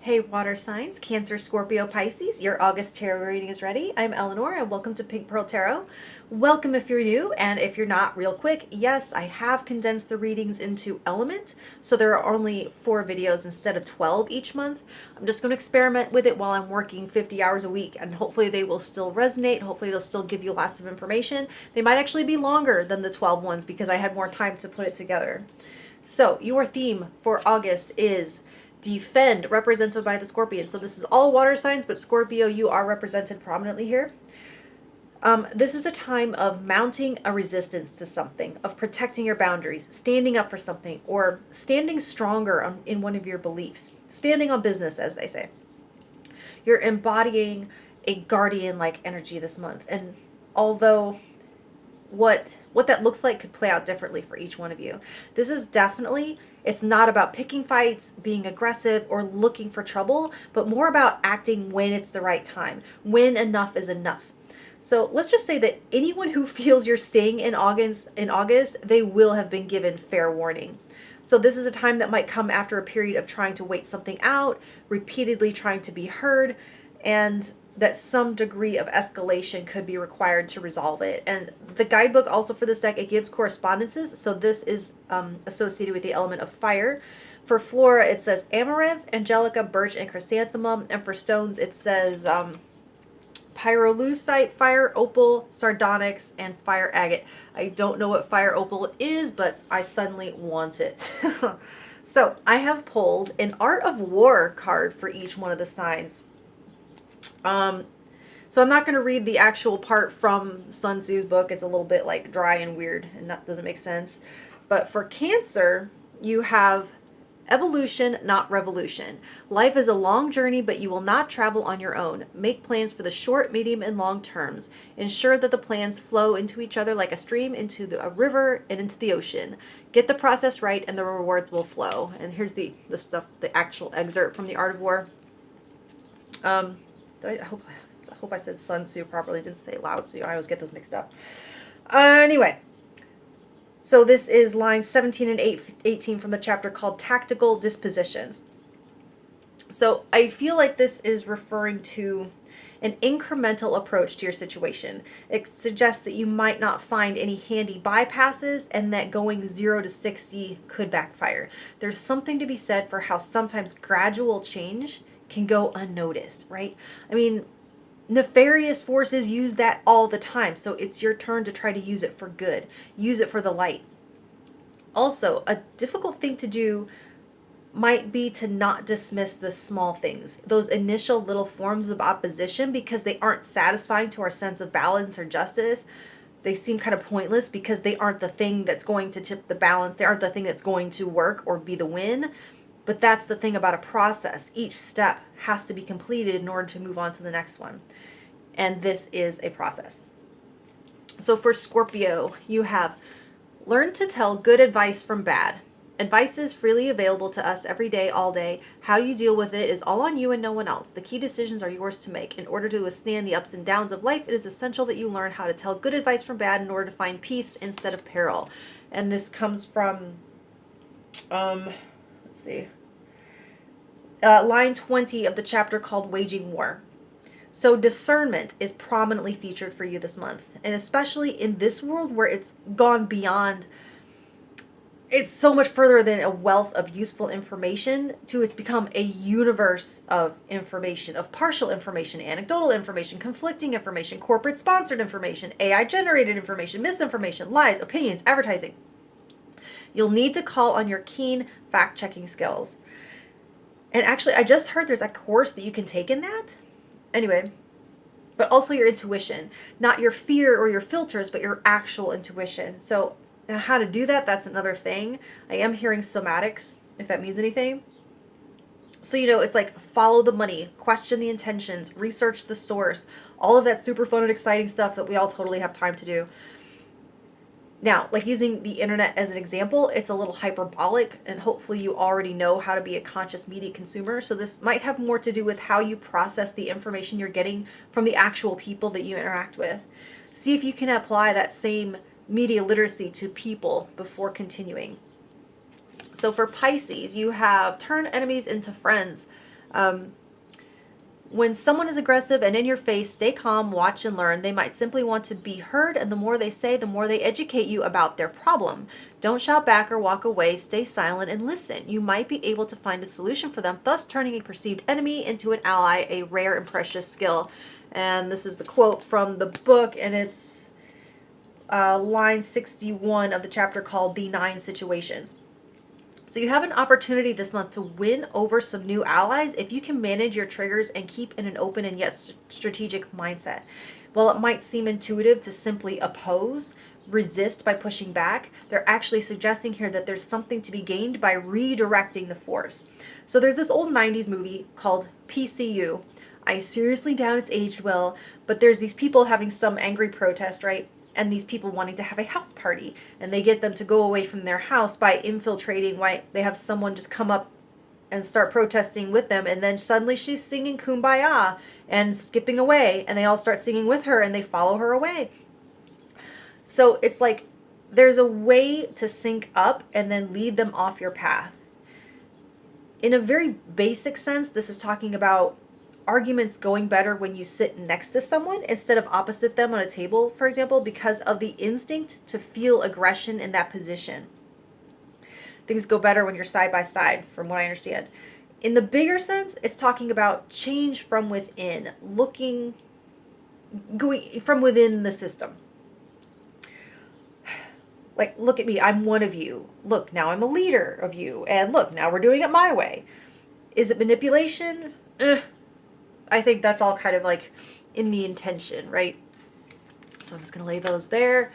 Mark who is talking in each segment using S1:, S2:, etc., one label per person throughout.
S1: Hey water signs, Cancer, Scorpio, Pisces, your August tarot reading is ready. I'm Eleanor and welcome to Pink Pearl Tarot. Welcome if you're new, and if you're not, real quick, yes, I have condensed the readings into element, so there are only 4 videos instead of 12 each month. I'm just going to experiment with it while I'm working 50 hours a week, and hopefully they will still resonate. Hopefully they'll still give you lots of information. They might actually be longer than the 12 ones because I had more time to put it together. So your theme for August is defend, represented by the Scorpion. So this is all water signs, but Scorpio, you are represented prominently here. This is a time of mounting a resistance to something, of protecting your boundaries, standing up for something, or standing stronger in one of your beliefs, standing on business, as they say. You're embodying a guardian-like energy this month, and although what that looks like could play out differently for each one of you, this is definitely, it's not about picking fights, being aggressive, or looking for trouble, but more about acting when it's the right time, when enough is enough. So let's just say that anyone who feels you're staying in August, they will have been given fair warning. So this is a time that might come after a period of trying to wait something out, repeatedly trying to be heard, and that some degree of escalation could be required to resolve it. And the guidebook also for this deck, it gives correspondences. So this is associated with the element of fire. For flora, it says amaranth, angelica, birch, and chrysanthemum. And for stones, it says pyrolusite, fire opal, sardonyx, and fire agate. I don't know what fire opal is, but I suddenly want it. So I have pulled an Art of War card for each one of the signs. So I'm not going to read the actual part from Sun Tzu's book. It's a little bit like dry and weird and that doesn't make sense. But for Cancer, you have evolution, not revolution. Life is a long journey, but you will not travel on your own. Make plans for the short, medium, and long terms. Ensure that the plans flow into each other like a stream into a river and into the ocean. Get the process right and the rewards will flow. And here's the actual excerpt from the Art of War. I hope I said Sun Tzu properly. I didn't say Lao Tzu. I always get those mixed up. Anyway, so this is lines 17 and 18 from the chapter called Tactical Dispositions. So I feel like this is referring to an incremental approach to your situation. It suggests that you might not find any handy bypasses and that going 0 to 60 could backfire. There's something to be said for how sometimes gradual change can go unnoticed, right? I mean, nefarious forces use that all the time, so it's your turn to try to use it for good. Use it for the light. Also, a difficult thing to do might be to not dismiss the small things, those initial little forms of opposition, because they aren't satisfying to our sense of balance or justice. They seem kind of pointless because they aren't the thing that's going to tip the balance. They aren't the thing that's going to work or be the win. But that's the thing about a process. Each step has to be completed in order to move on to the next one. And this is a process. So for Scorpio, you have learn to tell good advice from bad. Advice is freely available to us every day, all day. How you deal with it is all on you and no one else. The key decisions are yours to make. In order to withstand the ups and downs of life, it is essential that you learn how to tell good advice from bad in order to find peace instead of peril. And this comes from, let's see, line 20 of the chapter called Waging War. So discernment is prominently featured for you this month, and especially in this world where it's gone beyond, it's so much further than a wealth of useful information to it's become a universe of information, of partial information, anecdotal information, conflicting information, corporate sponsored information, AI generated information, misinformation, lies, opinions, advertising. You'll need to call on your keen fact-checking skills. And actually, I just heard there's a course that you can take in that. Anyway, but also your intuition, not your fear or your filters, but your actual intuition. So how to do that, that's another thing. I am hearing somatics, if that means anything. So, you know, it's like follow the money, question the intentions, research the source, all of that super fun and exciting stuff that we all totally have time to do. Now, like using the internet as an example, it's a little hyperbolic, and hopefully you already know how to be a conscious media consumer. So this might have more to do with how you process the information you're getting from the actual people that you interact with. See if you can apply that same media literacy to people before continuing. So for Pisces, you have turn enemies into friends. When someone is aggressive and in your face, stay calm, watch and learn. They might simply want to be heard, and the more they say, the more they educate you about their problem. Don't shout back or walk away. Stay silent and listen. You might be able to find a solution for them, thus turning a perceived enemy into an ally, a rare and precious skill. And this is the quote from the book, and it's line 61 of the chapter called The 9 Situations. So you have an opportunity this month to win over some new allies if you can manage your triggers and keep in an open and yet strategic mindset. While it might seem intuitive to simply oppose, resist by pushing back, they're actually suggesting here that there's something to be gained by redirecting the force. So there's this old 90s movie called PCU. I seriously doubt it's aged well, but there's these people having some angry protest, right? And these people wanting to have a house party, and they get them to go away from their house by infiltrating. Why they have someone just come up and start protesting with them, and then suddenly she's singing Kumbaya and skipping away, and they all start singing with her and they follow her away. So it's like there's a way to sync up and then lead them off your path. In a very basic sense, this is talking about arguments going better when you sit next to someone instead of opposite them on a table, for example, because of the instinct to feel aggression in that position. Things go better when you're side by side, from what I understand. In the bigger sense, it's talking about change from within, going from within the system. Like, look at me, I'm one of you. Look, now I'm a leader of you. And look, now we're doing it my way. Is it manipulation? I think that's all kind of like in the intention, right? So I'm just going to lay those there.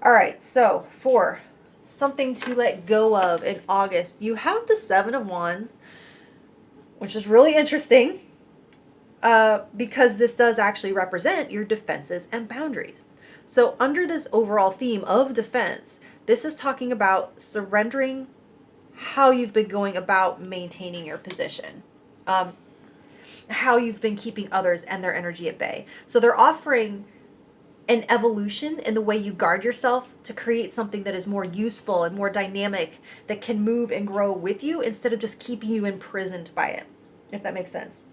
S1: All right, so for something to let go of in August, you have the 7 of Wands, which is really interesting because this does actually represent your defenses and boundaries. So under this overall theme of defense, this is talking about surrendering how you've been going about maintaining your position. How you've been keeping others and their energy at bay. So they're offering an evolution in the way you guard yourself to create something that is more useful and more dynamic, that can move and grow with you instead of just keeping you imprisoned by it, if that makes sense.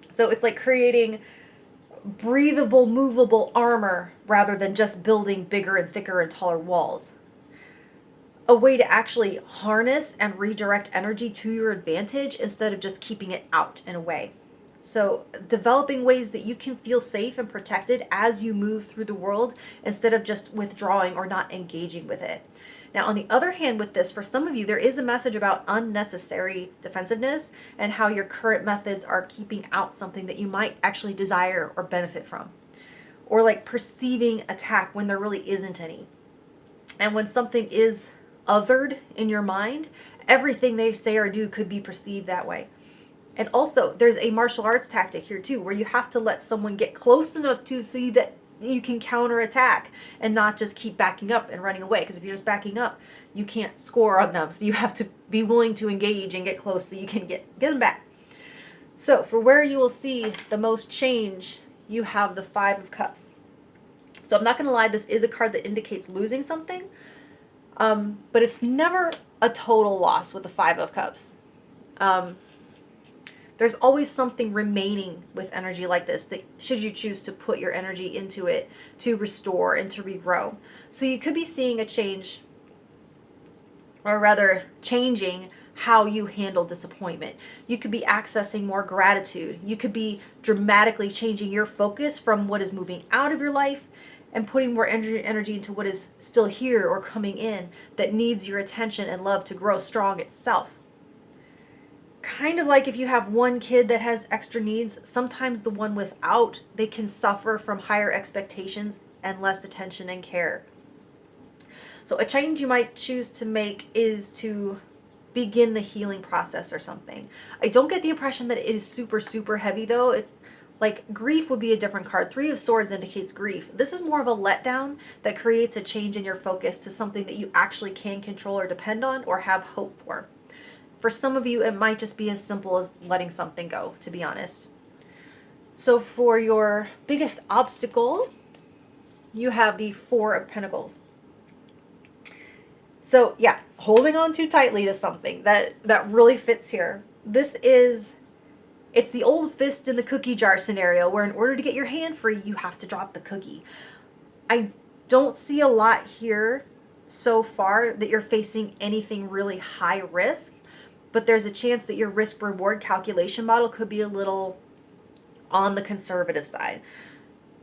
S1: So it's like creating breathable, movable armor rather than just building bigger and thicker and taller walls. A way to actually harness and redirect energy to your advantage instead of just keeping it out and away. So developing ways that you can feel safe and protected as you move through the world instead of just withdrawing or not engaging with it. Now, on the other hand, with this, for some of you, there is a message about unnecessary defensiveness and how your current methods are keeping out something that you might actually desire or benefit from. Or like perceiving attack when there really isn't any. And when something is othered in your mind, everything they say or do could be perceived that way. And also, there's a martial arts tactic here too, where you have to let someone get close enough to so that you can counterattack and not just keep backing up and running away. Because if you're just backing up, you can't score on them. So you have to be willing to engage and get close so you can get them back. So for where you will see the most change, you have the 5 of Cups. So I'm not going to lie, this is a card that indicates losing something. But it's never a total loss with the 5 of Cups. There's always something remaining with energy like this that should you choose to put your energy into it to restore and to regrow. So you could be seeing a change, or rather changing how you handle disappointment. You could be accessing more gratitude. You could be dramatically changing your focus from what is moving out of your life and putting more energy into what is still here or coming in that needs your attention and love to grow strong itself. Kind of like if you have one kid that has extra needs, sometimes the one without, they can suffer from higher expectations and less attention and care. So a change you might choose to make is to begin the healing process or something. I don't get the impression that it is super, super heavy though. It's like grief would be a different card. 3 of Swords indicates grief. This is more of a letdown that creates a change in your focus to something that you actually can control or depend on or have hope for. For some of you, it might just be as simple as letting something go, to be honest. So for your biggest obstacle, you have the 4 of Pentacles. So yeah, holding on too tightly to something that really fits here. This is It's the old fist in the cookie jar scenario where in order to get your hand free, you have to drop the cookie. I don't see a lot here so far that you're facing anything really high risk, but there's a chance that your risk reward calculation model could be a little on the conservative side.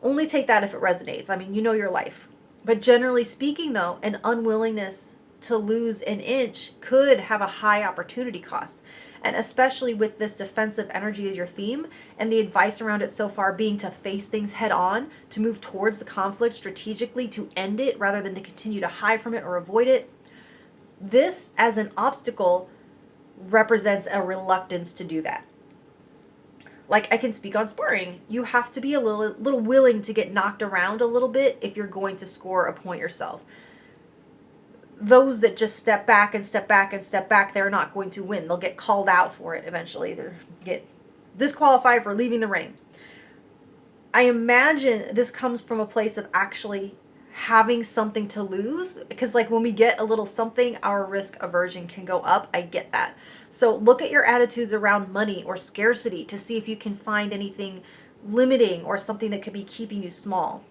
S1: Only take that if it resonates. I mean, you know your life. But generally speaking, though, an unwillingness to lose an inch could have a high opportunity cost. And especially with this defensive energy as your theme, and the advice around it so far being to face things head on, to move towards the conflict strategically, to end it rather than to continue to hide from it or avoid it. This, as an obstacle, represents a reluctance to do that. Like, I can speak on sparring. You have to be a little willing to get knocked around a little bit if you're going to score a point yourself. Those that just step back and step back and step back, they're not going to win. They'll get called out for it eventually. They'll get disqualified for leaving the ring. I imagine this comes from a place of actually having something to lose, because like when we get a little something, our risk aversion can go up. I get that. So look at your attitudes around money or scarcity to see if you can find anything limiting or something that could be keeping you small.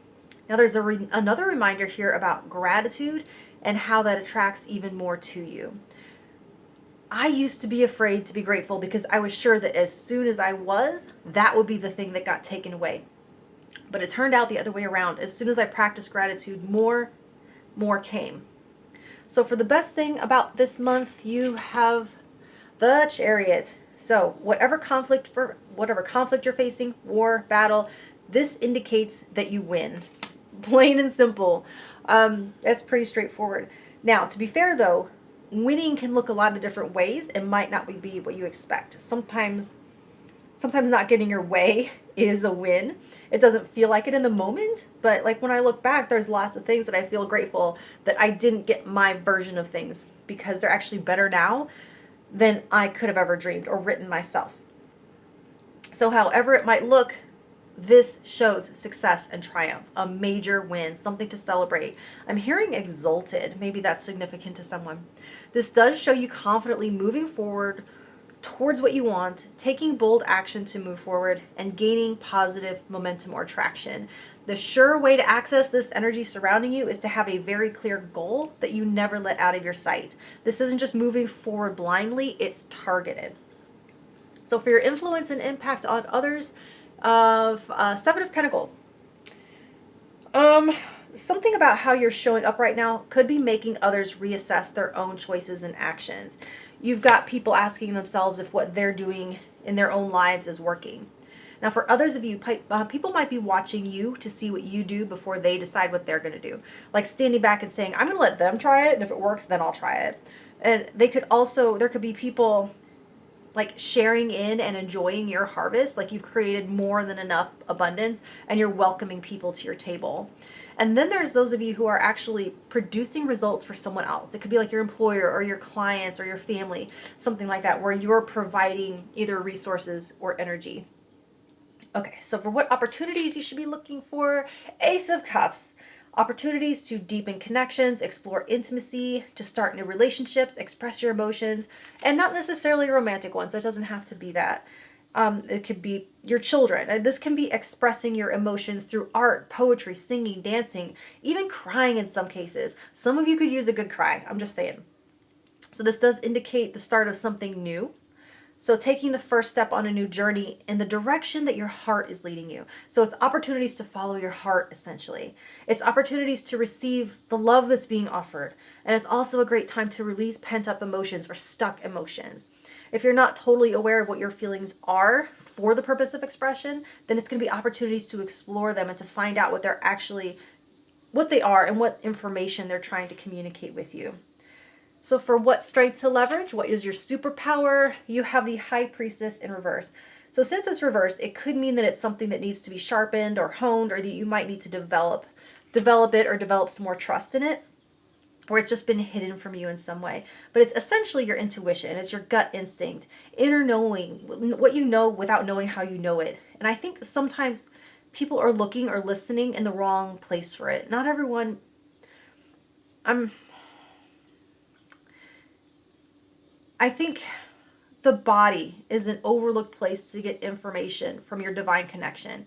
S1: Now there's another reminder here about gratitude and how that attracts even more to you. I used to be afraid to be grateful because I was sure that as soon as I was, that would be the thing that got taken away. But it turned out the other way around. As soon as I practiced gratitude, more came. So for the best thing about this month, you have the Chariot. So whatever conflict you're facing, war, battle, this indicates that you win. Plain and simple. That's pretty straightforward. Now, to be fair though, winning can look a lot of different ways and might not be what you expect. Sometimes not getting your way is a win. It doesn't feel like it in the moment, but like when I look back, there's lots of things that I feel grateful that I didn't get my version of things because they're actually better now than I could have ever dreamed or written myself. So however it might look, this shows success and triumph, a major win, something to celebrate. I'm hearing exalted. Maybe that's significant to someone. This does show you confidently moving forward towards what you want, taking bold action to move forward, and gaining positive momentum or traction. The sure way to access this energy surrounding you is to have a very clear goal that you never let out of your sight. This isn't just moving forward blindly, it's targeted. So for your influence and impact on others, of Seven of Pentacles. Something about how you're showing up right now could be making others reassess their own choices and actions. You've got people asking themselves if what they're doing in their own lives is working. Now, for others of you, people might be watching you to see what you do before they decide what they're going to do. Like standing back and saying, I'm going to let them try it, and if it works, then I'll try it. And there could be people like sharing in and enjoying your harvest, like you've created more than enough abundance and you're welcoming people to your table. And then there's those of you who are actually producing results for someone else. It could be like your employer or your clients or your family, something like that, where you're providing either resources or energy. Okay, so for what opportunities you should be looking for, Ace of Cups. Opportunities to deepen connections, explore intimacy, to start new relationships, express your emotions, and not necessarily romantic ones. That doesn't have to be that. It could be your children. And this can be expressing your emotions through art, poetry, singing, dancing, even crying in some cases. Some of you could use a good cry. I'm just saying. So this does indicate the start of something new. So taking the first step on a new journey in the direction that your heart is leading you. So it's opportunities to follow your heart, essentially. It's opportunities to receive the love that's being offered. And it's also a great time to release pent-up emotions or stuck emotions. If you're not totally aware of what your feelings are for the purpose of expression, then it's going to be opportunities to explore them and to find out what they are and what information they're trying to communicate with you. So for what strength to leverage, what is your superpower? You have the High Priestess in reverse. So since it's reversed, it could mean that it's something that needs to be sharpened or honed, or that you might need to develop it or develop some more trust in it, or it's just been hidden from you in some way. But it's essentially your intuition. It's your gut instinct, inner knowing, what you know without knowing how you know it. And I think sometimes people are looking or listening in the wrong place for it. Not everyone... I think the body is an overlooked place to get information from your divine connection.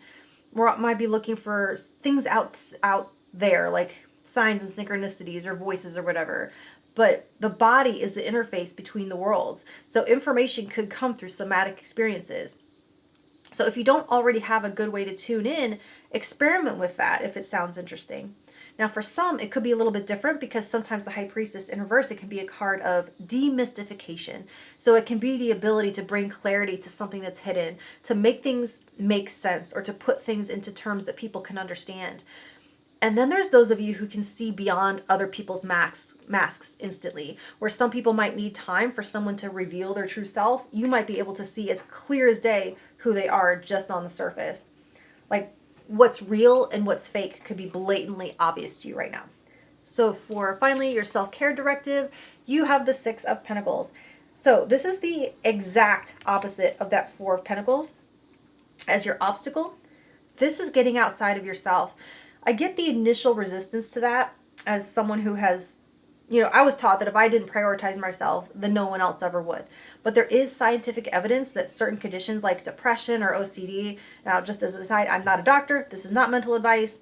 S1: Or it might be looking for things out there, like signs and synchronicities or voices or whatever. But the body is the interface between the worlds. So information could come through somatic experiences. So if you don't already have a good way to tune in, experiment with that if it sounds interesting. Now for some, it could be a little bit different because sometimes the High Priestess in reverse, it can be a card of demystification. So it can be the ability to bring clarity to something that's hidden, to make things make sense, or to put things into terms that people can understand. And then there's those of you who can see beyond other people's masks instantly, where some people might need time for someone to reveal their true self. You might be able to see as clear as day who they are just on the surface. Like what's real and what's fake could be blatantly obvious to you right now. So for finally your self-care directive, you have the Six of Pentacles. So this is the exact opposite of that Four of Pentacles as your obstacle. This is getting outside of yourself. I get the initial resistance to that as someone who has, I was taught that if I didn't prioritize myself, then no one else ever would. But there is scientific evidence that certain conditions like depression or OCD, now just as an aside, I'm not a doctor, this is not mental advice,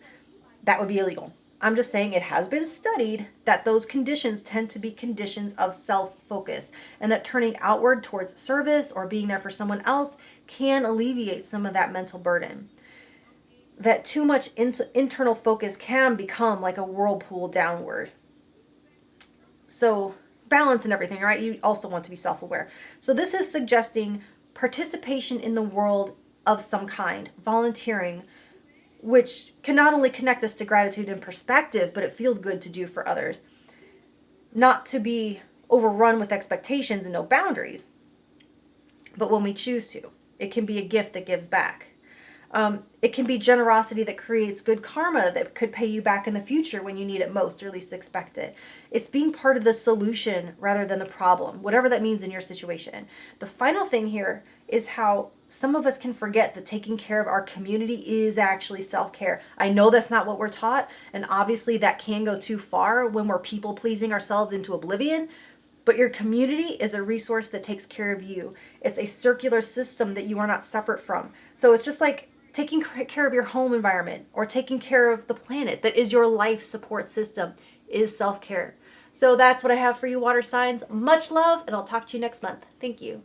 S1: that would be illegal. I'm just saying it has been studied that those conditions tend to be conditions of self-focus, and that turning outward towards service or being there for someone else can alleviate some of that mental burden. That too much internal focus can become like a whirlpool downward. So balance and everything, right? You also want to be self-aware. So this is suggesting participation in the world of some kind, volunteering, which can not only connect us to gratitude and perspective, but it feels good to do for others. Not to be overrun with expectations and no boundaries, but when we choose to, it can be a gift that gives back. It can be generosity that creates good karma that could pay you back in the future when you need it most, or at least expect it. It's being part of the solution rather than the problem, whatever that means in your situation. The final thing here is how some of us can forget that taking care of our community is actually self-care. I know that's not what we're taught, and obviously that can go too far when we're people-pleasing ourselves into oblivion, but your community is a resource that takes care of you. It's a circular system that you are not separate from. So it's just like taking care of your home environment or taking care of the planet that is your life support system is self-care. So that's what I have for you, water signs. Much love, and I'll talk to you next month. Thank you.